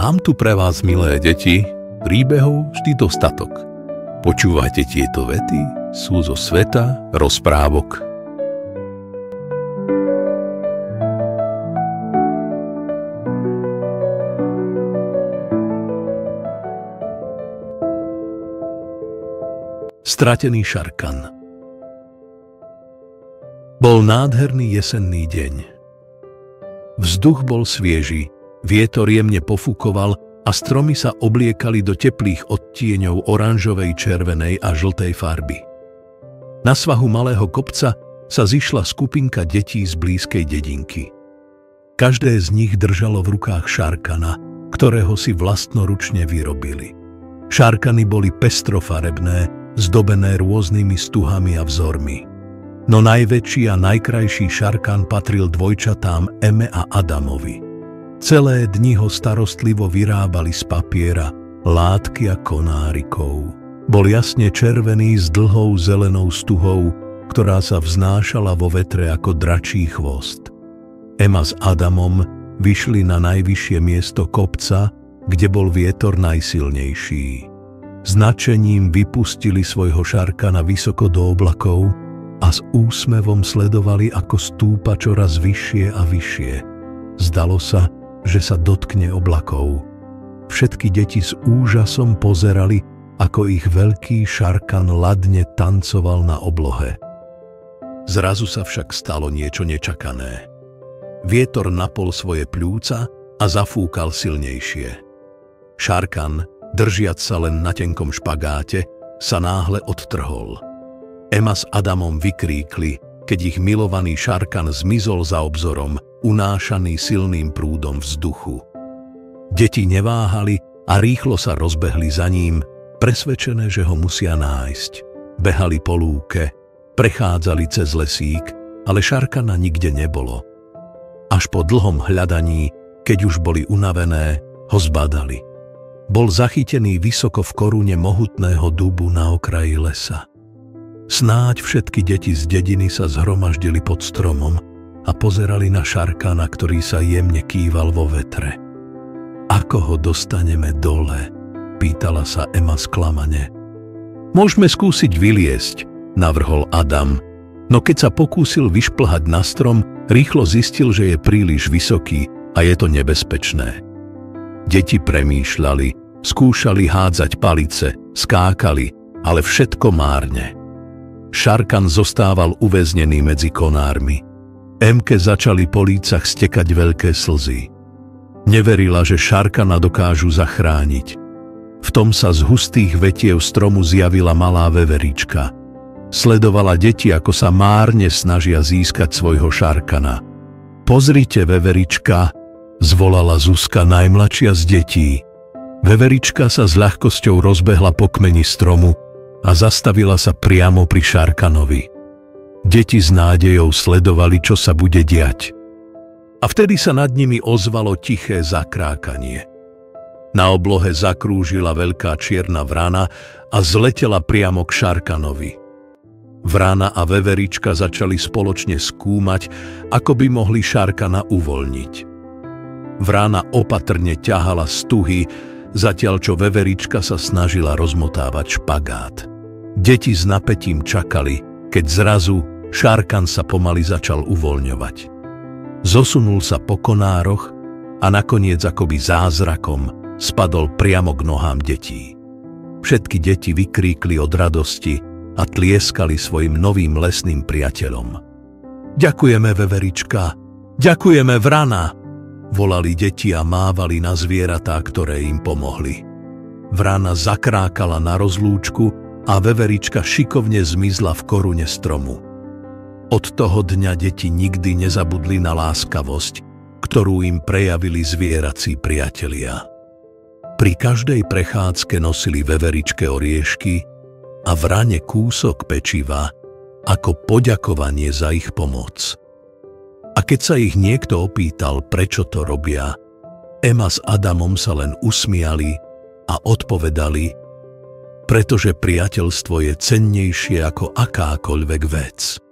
Mám tu pre vás, milé deti, príbehov vždy dostatok. Počúvajte tieto vety, sú zo sveta rozprávok. Stratený šarkan. Bol nádherný jesenný deň. Vzduch bol svieži, vietor jemne pofúkoval a stromy sa obliekali do teplých odtieňov oranžovej, červenej a žltej farby. Na svahu malého kopca sa zišla skupinka detí z blízkej dedinky. Každé z nich držalo v rukách šarkana, ktorého si vlastnoručne vyrobili. Šarkany boli pestrofarebné, zdobené rôznymi stuhami a vzormi. No najväčší a najkrajší šarkan patril dvojčatám Eme a Adamovi. Celé dni ho starostlivo vyrábali z papiera, látky a konárikov. Bol jasne červený s dlhou zelenou stuhou, ktorá sa vznášala vo vetre ako dračí chvost. Ema s Adamom vyšli na najvyššie miesto kopca, kde bol vietor najsilnejší. Značením vypustili svojho šarkana vysoko do oblakov a s úsmevom sledovali, ako stúpa čoraz vyššie a vyššie. Zdalo sa, že sa dotkne oblakov. Všetky deti s úžasom pozerali, ako ich veľký šarkan ladne tancoval na oblohe. Zrazu sa však stalo niečo nečakané. Vietor napol svoje pľúca a zafúkal silnejšie. Šarkan, držiac sa len na tenkom špagáte, sa náhle odtrhol. Ema s Adamom vykríkli, keď ich milovaný šarkan zmizol za obzorom, unášaný silným prúdom vzduchu. Deti neváhali a rýchlo sa rozbehli za ním, presvedčené, že ho musia nájsť. Behali po lúke, prechádzali cez lesík, ale šarkana nikde nebolo. Až po dlhom hľadaní, keď už boli unavené, ho zbadali. Bol zachytený vysoko v korune mohutného dubu na okraji lesa. Snáď všetky deti z dediny sa zhromaždili pod stromom a pozerali na šarkana, ktorý sa jemne kýval vo vetre. Ako ho dostaneme dole? Pýtala sa Ema sklamane. Môžeme skúsiť vyliesť, navrhol Adam, no keď sa pokúsil vyšplhať na strom, rýchlo zistil, že je príliš vysoký a je to nebezpečné. Deti premýšľali, skúšali hádzať palice, skákali, ale všetko márne. Šarkan zostával uväznený medzi konármi. Emke začali po lícach stekať veľké slzy. Neverila, že šarkana dokážu zachrániť. V tom sa z hustých vetiev stromu zjavila malá veverička. Sledovala deti, ako sa márne snažia získať svojho šarkana. Pozrite, veverička, zvolala Zuzka, najmladšia z detí. Veverička sa s ľahkosťou rozbehla po kmeni stromu a zastavila sa priamo pri šarkanovi. Deti s nádejou sledovali, čo sa bude diať. A vtedy sa nad nimi ozvalo tiché zakrákanie. Na oblohe zakrúžila veľká čierna vrana a zletela priamo k šarkanovi. Vrana a veverička začali spoločne skúmať, ako by mohli šarkana uvoľniť. Vrana opatrne ťahala stuhy, zatiaľ čo veverička sa snažila rozmotávať špagát. Deti s napätím čakali, keď zrazu šarkan sa pomaly začal uvoľňovať. Zosunul sa po konároch a nakoniec akoby zázrakom spadol priamo k nohám detí. Všetky deti vykríkli od radosti a tlieskali svojim novým lesným priateľom. Ďakujeme, veverička, ďakujeme, vrana, volali deti a mávali na zvieratá, ktoré im pomohli. Vrana zakrákala na rozlúčku a veverička šikovne zmizla v korune stromu. Od toho dňa deti nikdy nezabudli na láskavosť, ktorú im prejavili zvierací priatelia. Pri každej prechádzke nosili veveričke oriešky a vrane kúsok pečiva ako poďakovanie za ich pomoc. A keď sa ich niekto opýtal, prečo to robia, Ema s Adamom sa len usmiali a odpovedali, pretože priateľstvo je cennejšie ako akákoľvek vec.